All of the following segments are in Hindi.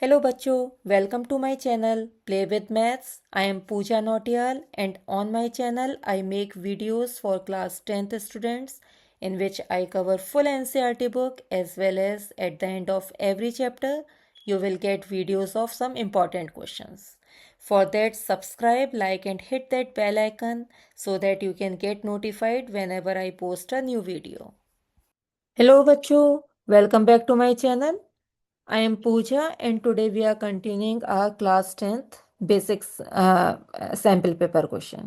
हेलो बच्चों, welcome to my channel play with maths. I am Pooja Nautiyal and on my channel I make videos for class 10th students in which I cover full NCERT book as well as at the end of every chapter you will get videos of some important questions. For that, subscribe, like and hit that bell icon so that you can get notified whenever I post a new video. Hello बच्चों, welcome back to my channel. I am Pooja and today we are continuing our class 10th basics sample paper question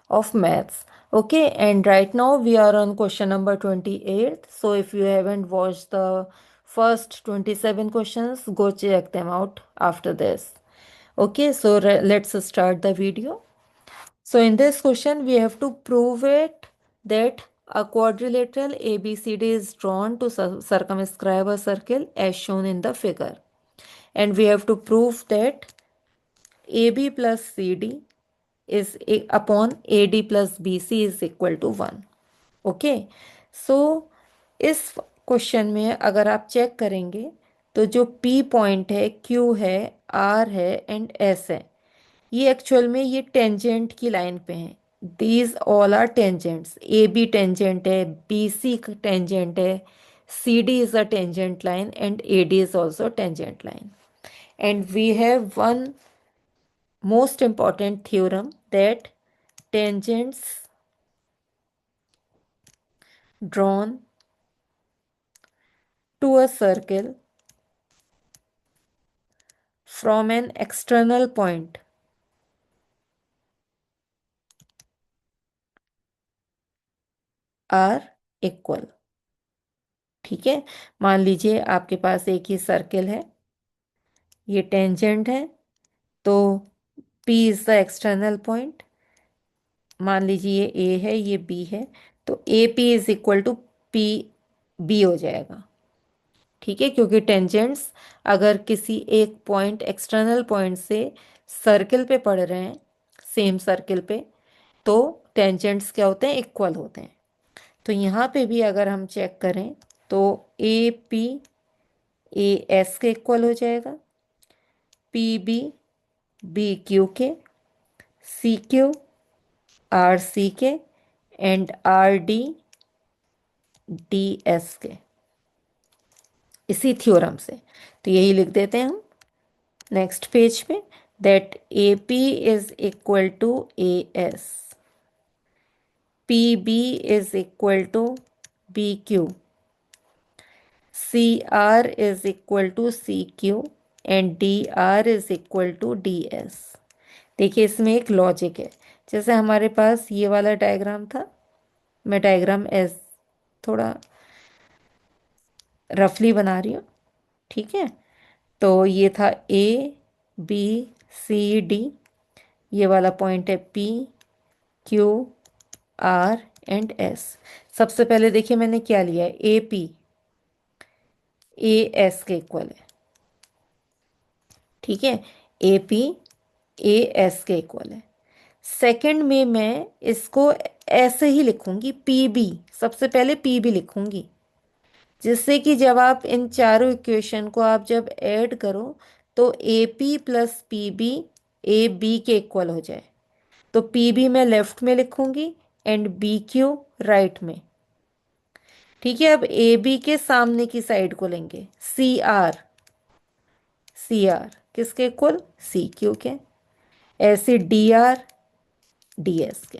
of maths. Okay, and right now we are on question number 28. So if you haven't watched the first 27 questions, go check them out after this. Okay, so let's start the video. So in this question, we have to prove it that a quadrilateral ABCD is drawn to circumscribe a circle as shown in the figure. And we have to prove that AB plus CD is upon AD plus BC is equal to 1. Okay, सो इस क्वेश्चन में अगर आप चेक करेंगे तो जो P पॉइंट है, Q है, R है एंड S है, ये एक्चुअल में ये टेंजेंट की लाइन पे हैं. These all are tangents. A B tangent है, बी सी टेंजेंट है, C D is a tangent line and A D is also tangent line. And we have one most important theorem that tangents drawn to a circle from an external point are equal. ठीक है, मान लीजिए आपके पास एक ही सर्किल है, ये टेंजेंट है, तो P is the external point. मान लीजिए ये A है, ये B है, तो A P is equal to P B हो जाएगा. ठीक है, क्योंकि टेंजेंट्स अगर किसी एक पॉइंट एक्सटर्नल पॉइंट से सर्किल पे पड़ रहे हैं, सेम सर्किल पे, तो टेंजेंट्स क्या होते हैं, इक्वल होते हैं. तो यहाँ पे भी अगर हम चेक करें तो ए पी ए एस के इक्वल हो जाएगा, पी बी बी क्यू के, सी क्यू आर सी के and R D D S के, इसी थ्योरम से. तो यही लिख देते हैं हम नेक्स्ट पेज पे, that A P is equal to A S, P B is equal to B Q, C R is equal to C Q and D R is equal to D S. देखिए इसमें एक लॉजिक है. जैसे हमारे पास ये वाला डायग्राम था, मैं डायग्राम एस थोड़ा रफली बना रही हूँ. ठीक है, तो ये था ए बी सी डी, ये वाला पॉइंट है P Q R and S. सबसे पहले देखिए मैंने क्या लिया है, ए पी ए एस के इक्वल है. ठीक है, ए पी ए एस के इक्वल है. सेकंड में मैं इसको ऐसे ही लिखूंगी, पी बी, सबसे पहले पी बी लिखूंगी, जिससे कि जब आप इन चारों इक्वेशन को आप जब ऐड करो तो A P plus P B A B के इक्वल हो जाए. तो पी बी मैं लेफ्ट में लिखूंगी एंड बी क्यू राइट में. ठीक है, अब ए बी के सामने की साइड को लेंगे, सी आर, सी आर किसके इक्वल, सी क्यू के. ऐसे डी आर डी एस के.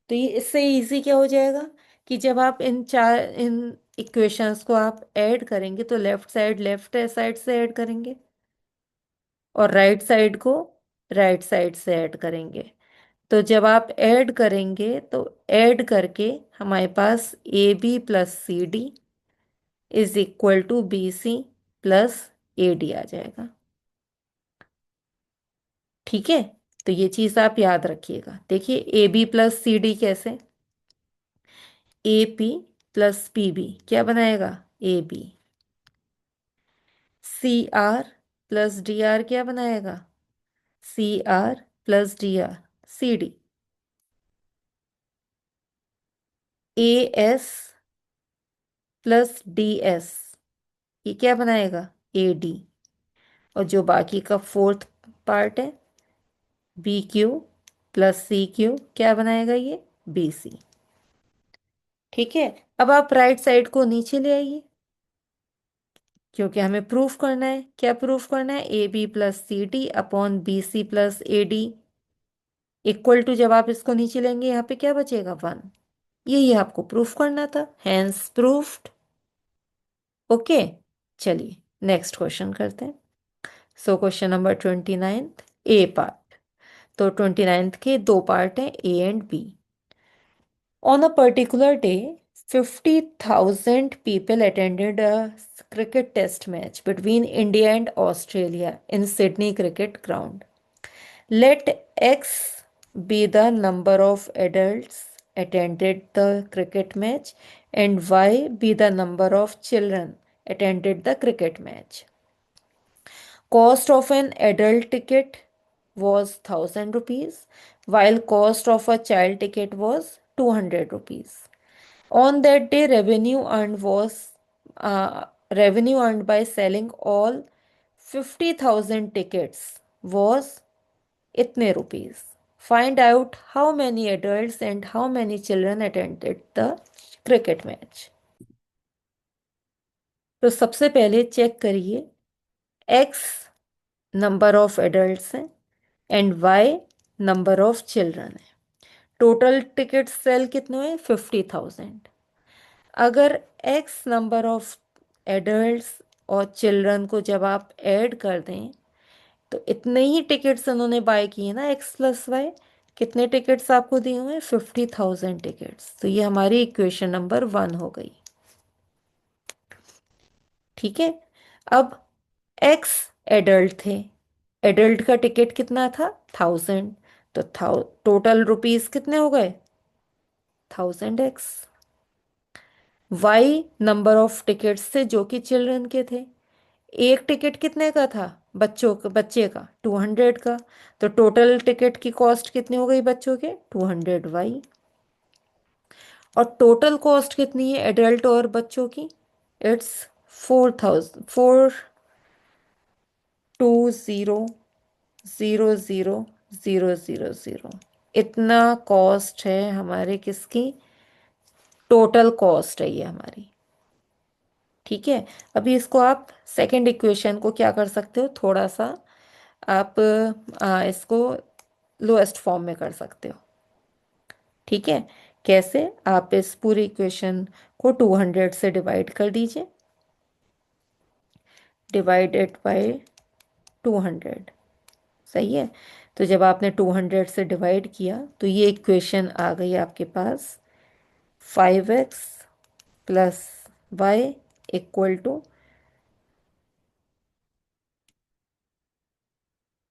तो ये इससे इजी क्या हो जाएगा कि जब आप इन इक्वेशंस को आप ऐड करेंगे तो लेफ्ट साइड लेफ्ट साइड से ऐड करेंगे और राइट साइड को राइट साइड से ऐड करेंगे. तो जब आप ऐड करेंगे तो ऐड करके हमारे पास A B plus C D is equal to B C plus A D आ जाएगा. ठीक है, तो ये चीज आप याद रखिएगा. देखिए A B plus C D कैसे, A P plus P B क्या बनाएगा, A B. C R plus D R क्या बनाएगा, C R plus D R C D. A S plus D S ये क्या बनाएगा, ए डी. और जो बाकी का फोर्थ पार्ट है B Q plus C Q क्या बनाएगा ये बी सी। ठीक है, अब आप राइट साइड को नीचे ले आइए क्योंकि हमें प्रूफ करना है। क्या प्रूफ करना है? A B plus C D upon B C plus A D equal to, जब आप इसको नीचे लेंगे यहाँ पे क्या बचेगा 1। यही आपको प्रूफ करना था, हैंस प्रूफ्ड। ओके, चलिए नेक्स्ट क्वेश्चन करते हैं। So question number 29th, A part. तो 29th के दो पार्ट हैं, A and B. On a particular day, 50,000 people attended a cricket test match between India and Australia in Sydney Cricket Ground. Let X be the number of adults attended the cricket match and Y be the number of children attended the cricket match. Cost of an adult ticket was 1000 rupees while cost of a child ticket was 200 rupees. On that day, revenue earned by selling all 50,000 tickets was itne rupees. Find out how many adults and how many children attended the cricket match. तो सबसे पहले चेक करिए, x नंबर ऑफ एडल्ट्स हैं and y number of children है। टोटल टिकट सेल कितने हुए? 50,000। अगर x नंबर ऑफ एडल्ट्स और चिल्ड्रन को जब आप ऐड कर दें तो इतने ही टिकट्स उन्होंने बाय किए ना, x प्लस वाई। कितने टिकट्स आपको दिए हुए? 50,000 टिकट्स। तो ये हमारी इक्वेशन नंबर 1 हो गई। ठीक है, अब x एडल्ट थे, एडल्ट का टिकट कितना था? 1000। तो टोटल रुपीस कितने हो गए? 1000x। y number of tickets थे जो कि चिल्ड्रन के थे। एक टिकट कितने का था? बच्चे का 200 का। तो टोटल टिकट की कॉस्ट कितनी हो गई बच्चों के? 200y। और टोटल कॉस्ट कितनी है एडल्ट और बच्चों की? इट्स 4000, 420,000,000। इतना कॉस्ट है हमारे किसकी? टोटल कॉस्ट है ये हमारी। ठीक है, अभी इसको आप सेकंड इक्वेशन को क्या कर सकते हो, थोड़ा सा आप इसको लोएस्ट फॉर्म में कर सकते हो। ठीक है, कैसे? आप इस पूरी इक्वेशन को 200 से डिवाइड कर दीजिए, डिवाइडेड बाय 200। सही है, तो जब आपने 200 से डिवाइड किया तो ये इक्वेशन आ गई आपके पास 5x plus Y equal to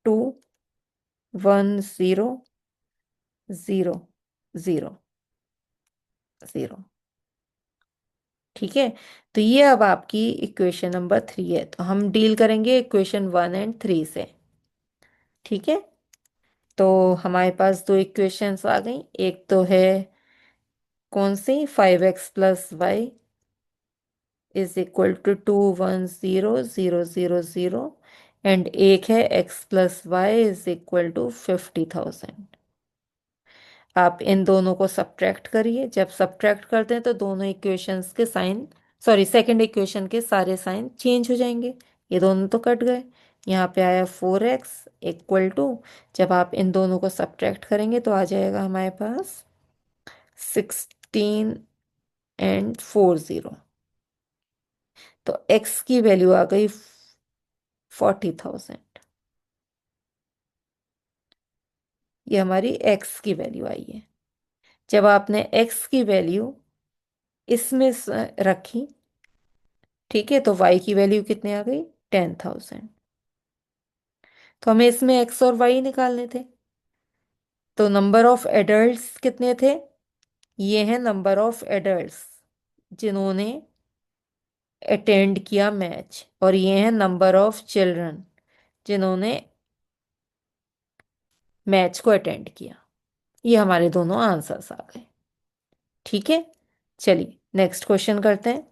210,000,000। ठीक है, तो ये अब आपकी इक्वेशन नंबर 3 है। तो हम डील करेंगे इक्वेशन 1 एंड 3 से। ठीक है, तो हमारे पास दो इक्वेशंस आ गई। एक तो है कौन सी? 5x plus Y is equal to 210,000,000 and एक है x plus Y is equal to 50,000। आप इन दोनों को सब्ट्रैक्ट करिए। जब सब्ट्रैक्ट करते हैं तो दोनों इक्वेशंस के साइन, सॉरी सेकंड इक्वेशन के सारे साइन चेंज हो जाएंगे। ये दोनों तो कट गए, यहाँ पे आया 4x इक्वल टू, जब आप इन दोनों को सब्ट्रैक्ट करेंगे तो आ जाएगा हमारे पास 16 एंड 40। तो x की वैल्यू आ गई 40,000। ये हमारी x की वैल्यू आई है। जब आपने x की वैल्यू इसमें रखी, ठीक है, तो y की वैल्यू कितनी आ गई? 10,000। तो हमें इसमें x और y निकालने थे। तो नंबर ऑफ एडल्ट्स कितने थे? ये है नंबर ऑफ एडल्ट्स जिन्होंने अटेंड किया मैच, और ये है नंबर ऑफ चिल्ड्रन जिन्होंने मैच को अटेंड किया। ये हमारे दोनों आंसर्स आ गए। ठीक है, चलिए नेक्स्ट क्वेश्चन करते हैं,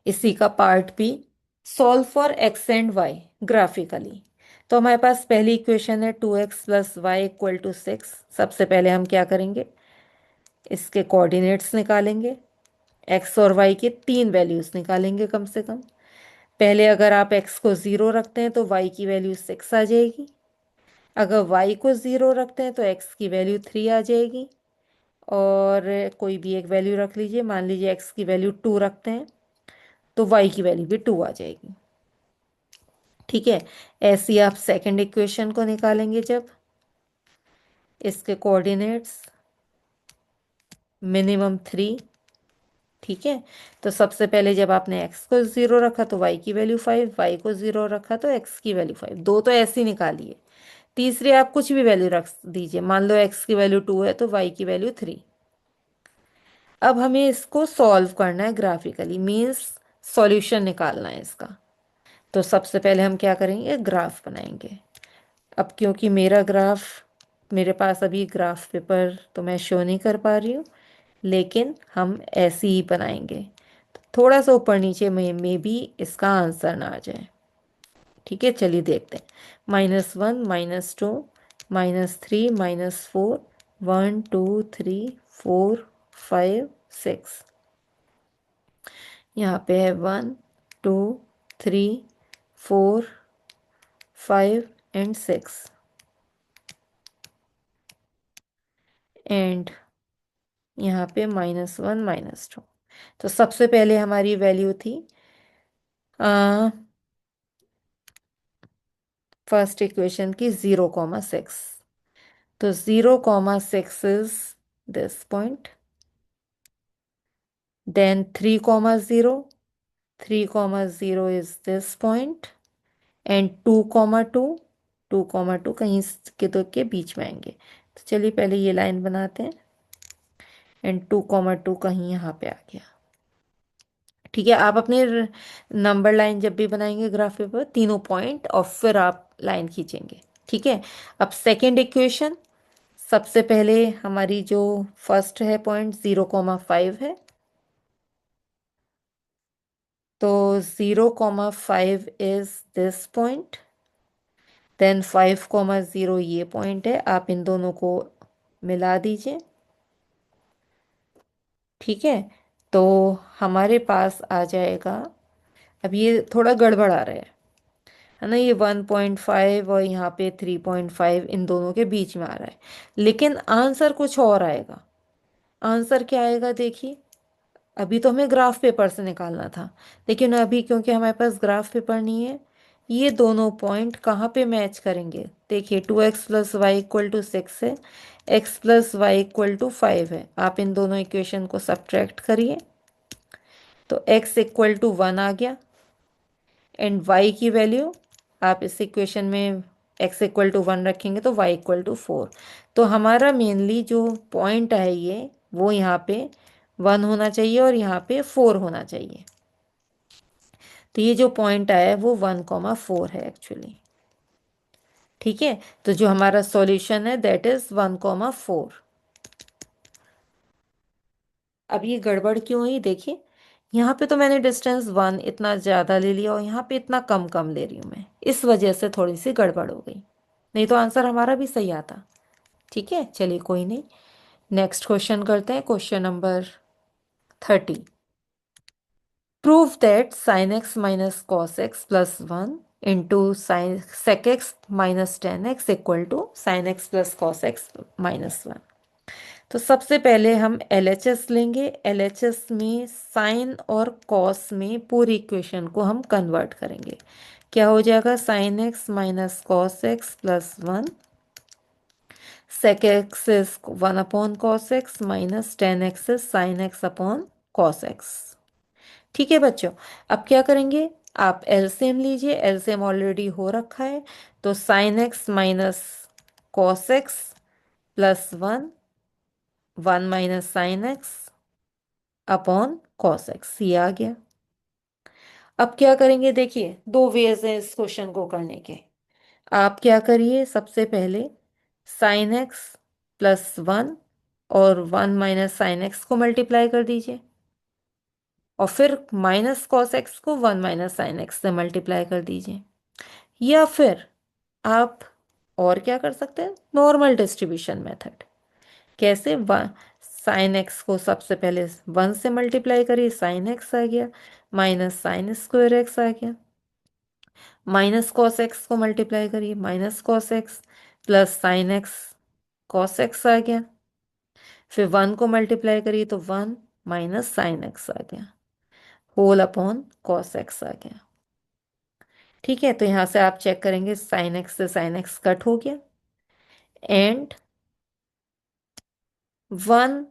इसी का part B. Solve for X and Y graphically. तो हमारे पास पहली इक्वेशन है 2x plus Y equal to 6। सबसे पहले हम क्या करेंगे, इसके कोऑर्डिनेट्स निकालेंगे। एक्स और वाई के तीन वैल्यूज निकालेंगे कम से कम। पहले अगर आप एक्स को ज़ीरो रखते हैं तो वाई की वैल्यू 6 आ जाएगी। अगर वाई को ज़ीरो रखते हैं तो एक्स की वैल्यू 3 आ जाएगी। और कोई भी एक वैल्यू रख लीजिए, मान लीजिए एक्स की वैल्यू 2 रखते हैं तो वाई की वैल्यू भी 2 आ जाएगी। ठीक है। ऐसे ही आप सेकंड इक्वेशन को निकालेंगे जब इसके कोऑर्डिनेट्स मिनिमम 3। ठीक है। तो सबसे पहले जब आपने एक्स को ज़ीरो रखा तो वाई की वैल्यू 5, वाई को ज़ीरो रखा तो एक्स की वैल्यू 5, दो तो ऐसे ही निकालिए। तीसरी आप कुछ भी वैल्यू रख दीजिए, मान लो एक्स की वैल्यू 2 है तो वाई की वैल्यू 3। अब हमें इसको सॉल्व करना है ग्राफिकली, मीन्स सॉल्यूशन निकालना है इसका। तो सबसे पहले हम क्या करेंगे, ग्राफ बनाएंगे। अब क्योंकि मेरे पास अभी ग्राफ पेपर तो मैं शो नहीं कर पा रही हूँ, लेकिन हम ऐसे ही बनाएंगे। तो थोड़ा सा ऊपर नीचे में भी इसका आंसर ना आ जाए। ठीक है, चलिए देखते हैं। -1 -2 -3 -4 1 2 3 4 5 6। यहाँ पे है 1 2 3 4 5 एंड 6 एंड यहाँ पे -1 -2। तो सबसे पहले हमारी वैल्यू थी फर्स्ट इक्वेशन की 0,6। तो 0,6 is this point, then 3,0, 3,0 is this point and 2,2, 2,2 कहीं के दो के बीच में आएंगे। तो चलिए पहले ये लाइन बनाते हैं एंड 2,2 कहीं यहाँ पे आ गया। ठीक है, आप अपने नंबर लाइन जब भी बनाएंगे ग्राफ पेपर, तीनों पॉइंट और फिर आप लाइन खींचेंगे। ठीक है। अब सेकेंड इक्वेशन, सबसे पहले हमारी जो फर्स्ट है पॉइंट 0,5 है, तो 0,5 इज दिस पॉइंट, देन 5,0 ये पॉइंट है। आप इन दोनों को मिला दीजिए। ठीक है। तो हमारे पास आ जाएगा, अब ये थोड़ा गड़बड़ आ रहा है ना, ये 1,5 और यहाँ पे 3,5 इन दोनों के बीच में आ रहा है, लेकिन आंसर कुछ और आएगा। आंसर क्या आएगा देखिए, अभी तो हमें ग्राफ पेपर से निकालना था, लेकिन अभी क्योंकि हमारे पास ग्राफ पेपर नहीं है, ये दोनों पॉइंट कहाँ पे मैच करेंगे देखिए। 2x plus Y equal to 6 है, x plus Y equal to 5 है। आप इन दोनों इक्वेशन को सब्ट्रैक्ट करिए तो x इक्वल टू 1 आ गया एंड y की वैल्यू, आप इस इक्वेशन में x इक्वल टू 1 रखेंगे तो y इक्वल टू 4। तो हमारा मेनली जो पॉइंट है ये, वो यहाँ पे 1 होना चाहिए और यहाँ पे 4 होना चाहिए। तो ये जो पॉइंट आया है वो 1,4 है एक्चुअली। ठीक है। तो जो हमारा सॉल्यूशन है दैट इज 1,4। अब ये गड़बड़ क्यों हुई देखिए, यहाँ पे तो मैंने डिस्टेंस 1 इतना ज़्यादा ले लिया और यहाँ पे इतना कम कम ले रही हूँ मैं, इस वजह से थोड़ी सी गड़बड़ हो गई, नहीं तो आंसर हमारा भी सही आता। ठीक है, चलिए कोई नहीं। नेक्स्ट क्वेश्चन करते हैं, question number 30। Prove that sine x minus cos x plus 1 into sine sec X minus 10x equal to sine X plus cos X minus 1। तो सबसे पहले हम LHS लेंगे। LHS में साइन और कॉस में पूरी इक्वेशन को हम कन्वर्ट करेंगे। क्या हो जाएगा, sine x minus cos x plus 1, sec X is 1 upon cos X minus 10x is sine X upon cos X. ठीक है बच्चों, अब क्या करेंगे, आप एलसीएम लीजिए। एलसीएम ऑलरेडी हो रखा है, तो sine x minus cos x plus 1, 1 minus sine X upon cos x, ये आ गया। अब क्या करेंगे देखिए, दो वेज है इस क्वेश्चन को करने के। आप क्या करिए, सबसे पहले साइन एक्स प्लस 1 और 1 माइनस साइन एक्स को मल्टीप्लाई कर दीजिए। और फिर माइनस कॉस एक्स को 1 माइनस साइन एक्स से मल्टीप्लाई कर दीजिए। या फिर आप और क्या कर सकते हैं, नॉर्मल डिस्ट्रीब्यूशन मेथड। कैसे, साइन एक्स को सबसे पहले 1 से मल्टीप्लाई करिए, साइन एक्स आ गया, माइनस साइन स्क्वायर एक्स आ गया। माइनस कॉस एक्स को मल्टीप्लाई करिए, minus cos x plus sine x cos x आ गया। फिर 1 को मल्टीप्लाई करिए तो 1 माइनस साइन एक्स आ गया, होल अपॉन कॉस एक्स आ गया। ठीक है, तो यहां से आप चेक करेंगे साइन एक्स से साइन एक्स कट हो गया, and 1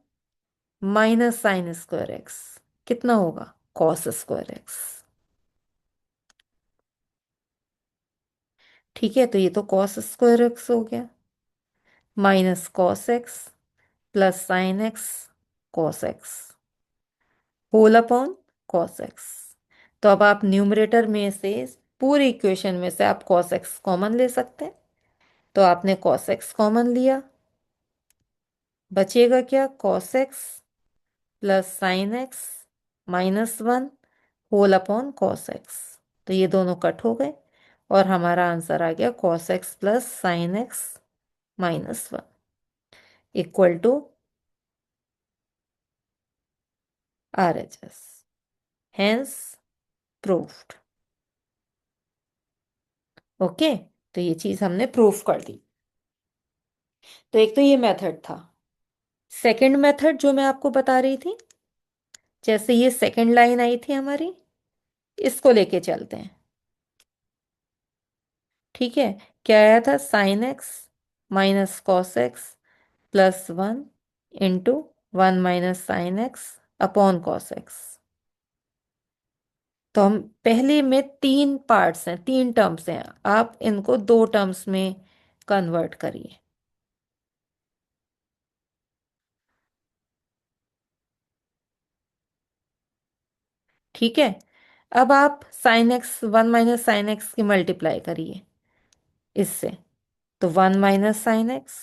minus sine square x कितना होगा, कॉस स्क्वायर एक्स। ठीक है, तो ये तो कॉस स्क्वायर एक्स हो गया, minus cos x plus sine x cos X whole upon cos X. तो अब आप न्यूमरेटर में से, पूरी इक्वेशन में से आप कॉस एक्स कॉमन ले सकते हैं। तो आपने कॉस एक्स कॉमन लिया, बचेगा क्या, cos x plus sine x minus 1 whole upon cos X. तो ये दोनों कट हो गए और हमारा आंसर आ गया cos x plus sine x minus 1 equal to R H S, hence proved. Okay, तो ये चीज हमने प्रूफ कर दी। तो एक तो ये मेथड था। सेकंड मेथड जो मैं आपको बता रही थी, जैसे ये सेकंड लाइन आई थी हमारी, इसको लेके चलते हैं। ठीक है, क्या आया था, sine x minus cos x plus 1 into 1 minus sine X upon cos X. तो हम पहले में 3 पार्ट्स हैं, 3 टर्म्स हैं, आप इनको 2 टर्म्स में कन्वर्ट करिए। ठीक है, अब आप sine x 1 minus sine x की मल्टीप्लाई करिए इससे, तो 1 minus sine x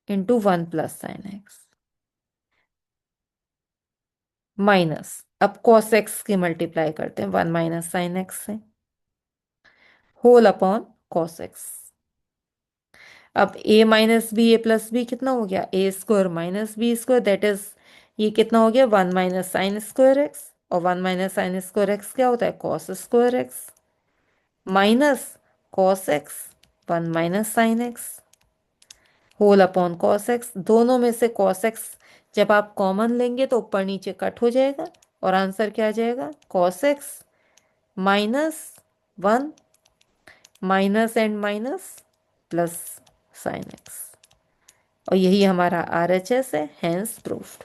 into 1 plus sine x minus, अब कॉस एक्स की मल्टीप्लाई करते हैं 1 माइनस साइन एक्स से, होल अपॉन कॉस एक्स। अब A minus B A plus B कितना हो गया, A square minus B square, that is ये कितना हो गया, 1 माइनस साइन स्क्वायर एक्स, और 1 माइनस साइन स्क्वायर एक्स क्या होता है, cos square X, minus cos X 1 minus sine X whole upon cos X. दोनों में से कॉस एक्स जब आप कॉमन लेंगे तो ऊपर नीचे कट हो जाएगा और आंसर क्या आ जाएगा, cos X minus 1 minus and minus plus sine x, और यही हमारा आर एच एस है, हैंस प्रूफ्ड।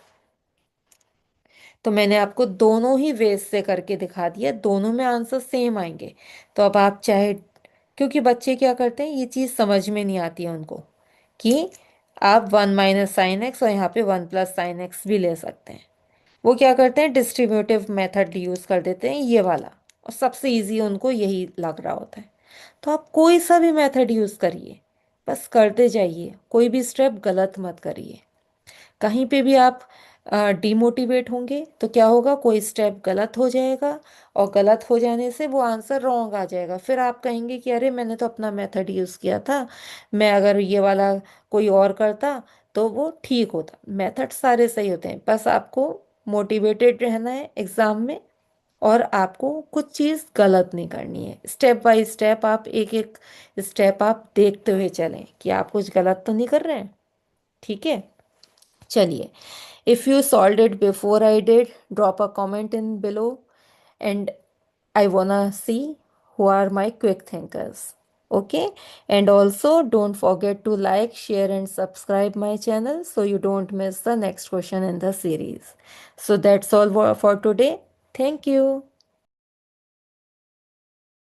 तो मैंने आपको दोनों ही वेज से करके दिखा दिया, दोनों में आंसर सेम आएंगे। तो अब आप चाहे, क्योंकि बच्चे क्या करते हैं, ये चीज़ समझ में नहीं आती है उनको कि आप 1 माइनस साइन एक्स और यहाँ पे 1 प्लस साइन एक्स भी ले सकते हैं। वो क्या करते हैं, डिस्ट्रीब्यूटिव मेथड यूज़ कर देते हैं ये वाला, और सबसे इजी उनको यही लग रहा होता है। तो आप कोई सा भी मेथड यूज़ करिए, बस करते जाइए, कोई भी स्टेप गलत मत करिए। कहीं पे भी आप डिमोटिवेट होंगे तो क्या होगा, कोई स्टेप गलत हो जाएगा, और गलत हो जाने से वो आंसर रॉन्ग आ जाएगा। फिर आप कहेंगे कि अरे मैंने तो अपना मेथड यूज़ किया था, मैं अगर ये वाला कोई और करता तो वो ठीक होता। मेथड सारे सही होते हैं, बस आपको मोटिवेटेड रहना है एग्ज़ाम में, और आपको कुछ चीज़ गलत नहीं करनी है। स्टेप बाय स्टेप आप एक एक स्टेप आप देखते हुए चलें कि आप कुछ गलत तो नहीं कर रहे हैं। ठीक है, चलिए, if you solved it before I did, drop a comment in below, and I wanna see who are my quick thinkers. Okay, and also don't forget to like, share, and subscribe my channel so you don't miss the next question in the series. So that's all for today. Thank you.